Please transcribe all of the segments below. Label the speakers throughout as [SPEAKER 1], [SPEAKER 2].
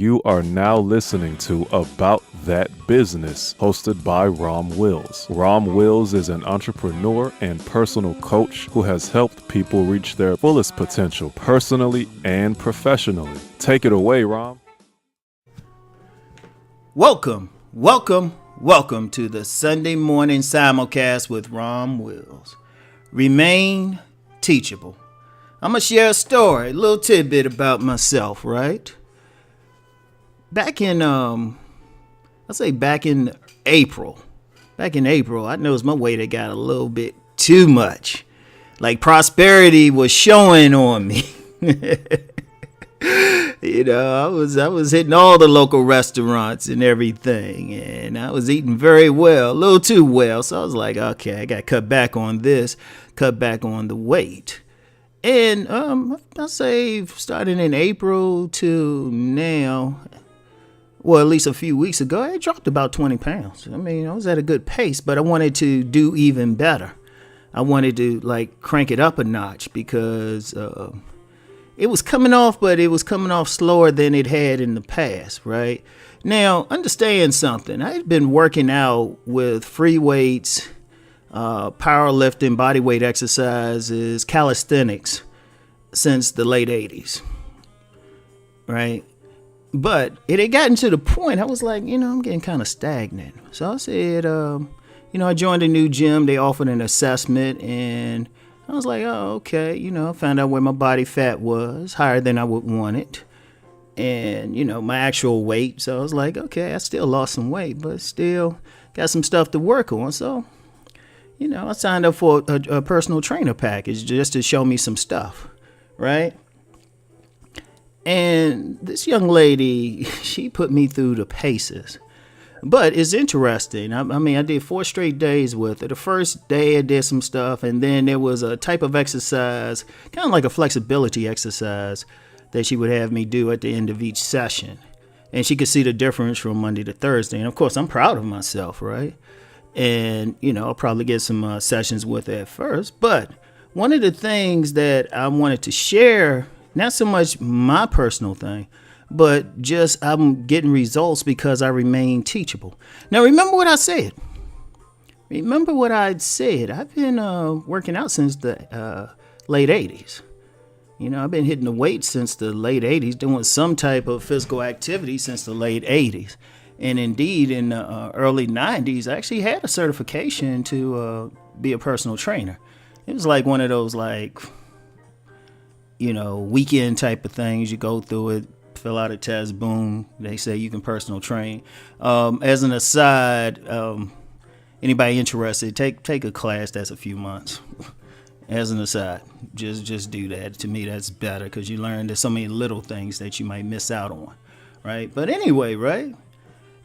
[SPEAKER 1] You are now listening to About That Business, hosted by Rom Wills. Rom Wills is an entrepreneur and personal coach who has helped people reach their fullest potential personally and professionally. Take it away, Rom.
[SPEAKER 2] Welcome to the Sunday morning simulcast with Rom Wills. Remain teachable. I'm going to share a story, a little tidbit about myself, right? Back in April, I noticed my weight had got a little bit too much. Like prosperity was showing on me. I was hitting all the local restaurants and everything, and I was eating very well, a little too well. So I was like, okay, I got to cut back on this, cut back on the weight. And I'll say starting in April to now, well, at least a few weeks ago, I dropped about 20 pounds. I mean, I was at a good pace, but I wanted to do even better. I wanted to crank it up a notch because it was coming off, but it was coming off slower than it had in the past, right? Now, understand something. I've been working out with free weights, powerlifting, body weight exercises, calisthenics since the late 80s, right? But it had gotten to the point, I was like, I'm getting kind of stagnant. So I said, I joined a new gym. They offered an assessment, and I was like, oh, okay. I found out where my body fat was, higher than I would want it. And, my actual weight. So I was like, okay, I still lost some weight, but still got some stuff to work on. So, I signed up for a personal trainer package just to show me some stuff, right? And this young lady, she put me through the paces. But it's interesting. I did 4 straight days with her. The first day I did some stuff, and then there was a type of exercise, kind of like a flexibility exercise, that she would have me do at the end of each session. And she could see the difference from Monday to Thursday. And of course, I'm proud of myself, right? And, I'll probably get some sessions with her at first. But one of the things that I wanted to share, not so much my personal thing, but just I'm getting results because I remain teachable. Now, remember what I said. I've been working out since the late 80s. I've been hitting the weight since the late 80s, doing some type of physical activity since the late 80s. And indeed, in the early 90s, I actually had a certification to be a personal trainer. It was like one of those weekend type of things. You go through it, fill out a test, boom, they say you can personal train. As an aside, anybody interested, take a class that's a few months. As an aside, just do that. To me, that's better because you learn there's so many little things that you might miss out on, right? But anyway, right?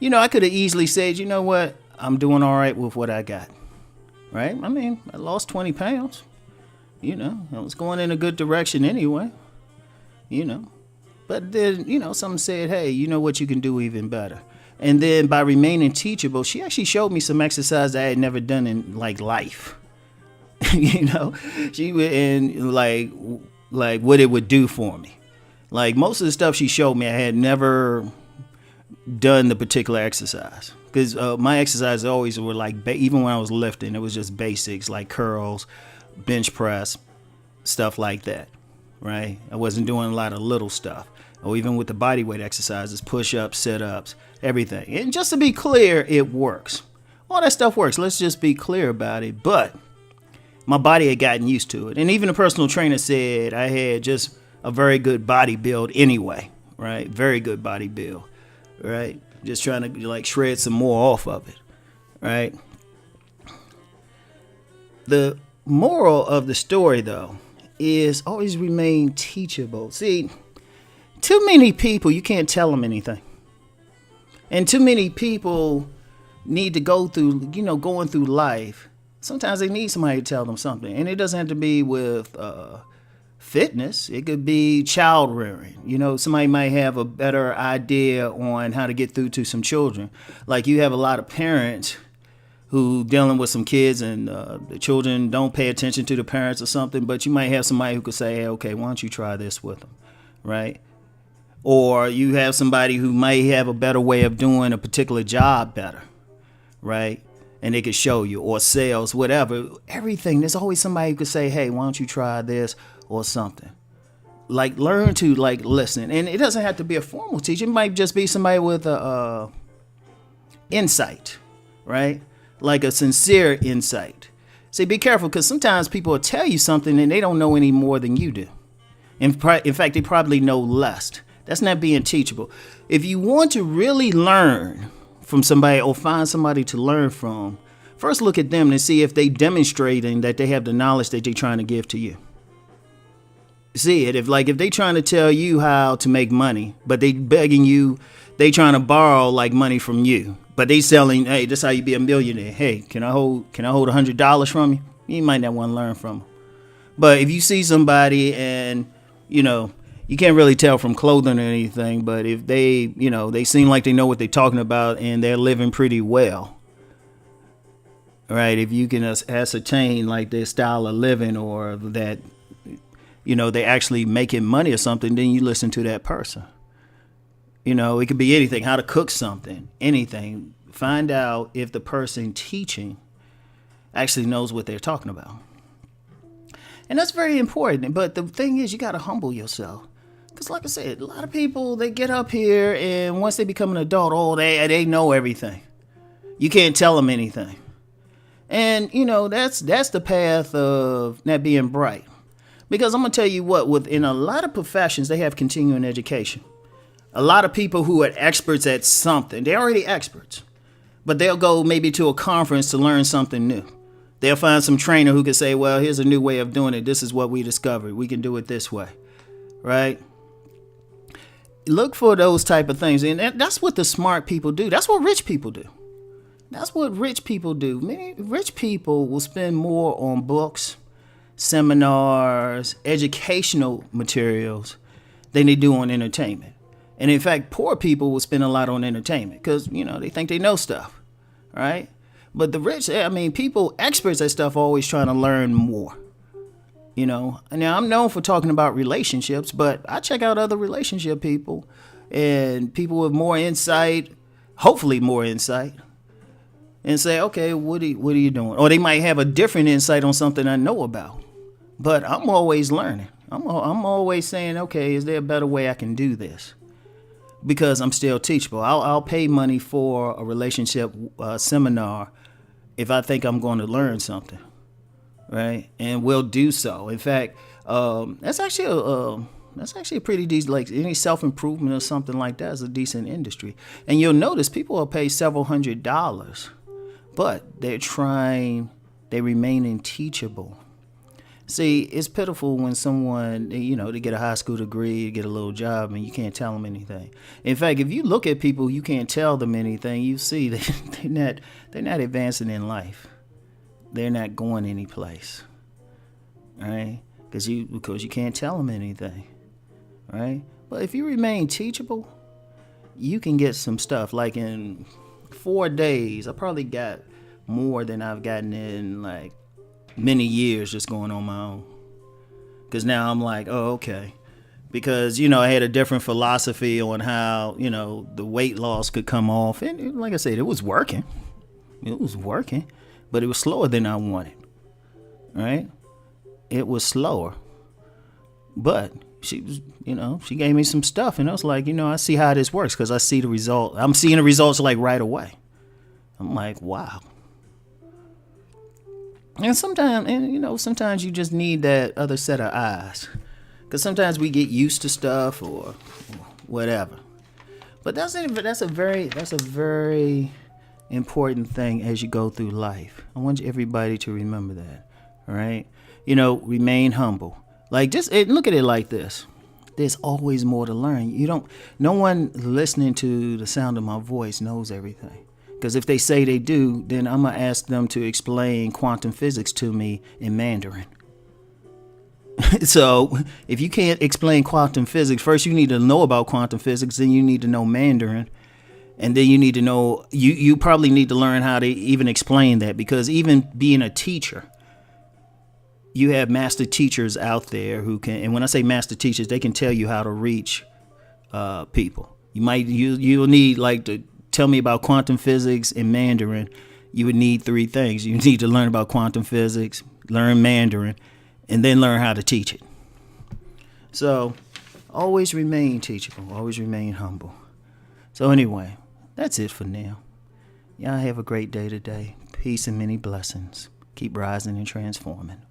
[SPEAKER 2] I could have easily said, you know what, I'm doing all right with what I got, right? I lost 20 pounds. I was going in a good direction anyway, But then, someone said, hey, you know what, you can do even better. And then by remaining teachable, she actually showed me some exercise I had never done in life. She would, and what it would do for me. Most of the stuff she showed me, I had never done the particular exercise. Because my exercises always were even when I was lifting, it was just basics like curls, bench press, stuff like that, right? I wasn't doing a lot of little stuff. Or even with the body weight exercises, push-ups, sit-ups, everything. And just to be clear, it works. All that stuff works. Let's just be clear about it. But my body had gotten used to it. And even the personal trainer said I had just a very good body build anyway, right? Very good body build, right? Just trying to shred some more off of it, right? The moral of the story, though, is always remain teachable. See, too many people, you can't tell them anything. And too many people need to go through, going through life. Sometimes they need somebody to tell them something. And it doesn't have to be with fitness. It could be child rearing. Somebody might have a better idea on how to get through to some children. You have a lot of parents who dealing with some kids and the children don't pay attention to the parents or something, but you might have somebody who could say, hey, okay, why don't you try this with them, right? Or you have somebody who may have a better way of doing a particular job better, right? And they could show you, or sales, whatever, everything. There's always somebody who could say, hey, why don't you try this or something? Like, learn to like listen. And it doesn't have to be a formal teacher. It might just be somebody with a insight, right? Like a sincere insight. See, be careful, because sometimes people will tell you something and they don't know any more than you do. In fact, they probably know less. That's not being teachable. If you want to really learn from somebody or find somebody to learn from, first look at them and see if they demonstrating that they have the knowledge that they're trying to give to you. See it, if they trying to tell you how to make money, but they begging you, they trying to borrow like money from you, but they selling, hey, this is how you be a millionaire. Hey, can I hold $100 from you? You might not want to learn from them. But if you see somebody and, you can't really tell from clothing or anything, but if they, they seem like they know what they're talking about and they're living pretty well, right? If you can ascertain like their style of living, or that, they actually making money or something, then you listen to that person. It could be anything, how to cook something, anything. Find out if the person teaching actually knows what they're talking about. And that's very important. But the thing is, you got to humble yourself. Because like I said, a lot of people, they get up here and once they become an adult, they know everything. You can't tell them anything. And, that's the path of not being bright. Because I'm going to tell you what, within a lot of professions, they have continuing education. A lot of people who are experts at something, they're already experts. But they'll go maybe to a conference to learn something new. They'll find some trainer who could say, well, here's a new way of doing it. This is what we discovered. We can do it this way. Right? Look for those type of things. And that's what the smart people do. That's what rich people do. That's what rich people do. Many rich people will spend more on books, seminars, educational materials than they do on entertainment. And in fact, poor people will spend a lot on entertainment because, they think they know stuff, right? But the rich, people, experts at stuff, are always trying to learn more. Now I'm known for talking about relationships, but I check out other relationship people and people with more insight, hopefully more insight, and say, okay, what are you doing? Or they might have a different insight on something I know about, but I'm always learning. I'm always saying, okay, is there a better way I can do this? Because I'm still teachable. I'll pay money for a relationship seminar if I think I'm going to learn something. Right, and we'll do so. In fact, that's actually a pretty decent. Like any self-improvement or something like that is a decent industry. And you'll notice people will pay several $100s, but they remaining teachable. See, it's pitiful when someone, they get a high school degree, get a little job, and you can't tell them anything. In fact, if you look at people, you can't tell them anything. You see they're not advancing in life. They're not going any place, right? Because you can't tell them anything, right? But if you remain teachable, you can get some stuff. Like in 4 days, I probably got more than I've gotten in like many years just going on my own. Because now I'm like, oh, okay. Because, I had a different philosophy on how, the weight loss could come off. And like I said, it was working. But it was slower than I wanted, right? It was slower. But she was, she gave me some stuff. And I was like, I see how this works because I see the result. I'm seeing the results like right away. I'm like, wow. And sometimes you just need that other set of eyes. Because sometimes we get used to stuff or whatever. But that's a very important thing as you go through life. I want everybody to remember that. All right? Remain humble. Like, just look at it like this. There's always more to learn. No one listening to the sound of my voice knows everything. Because if they say they do, then I'm going to ask them to explain quantum physics to me in Mandarin. So if you can't explain quantum physics, first you need to know about quantum physics, then you need to know Mandarin. And then you need to know, you probably need to learn how to even explain that, because even being a teacher, you have master teachers out there who can, and when I say master teachers, they can tell you how to reach people. You'll need, like, to tell me about quantum physics and Mandarin. You would need three things. You need to learn about quantum physics, learn Mandarin, and then learn how to teach it. So always remain teachable, always remain humble. So anyway, that's it for now. Y'all have a great day today. Peace and many blessings. Keep rising and transforming.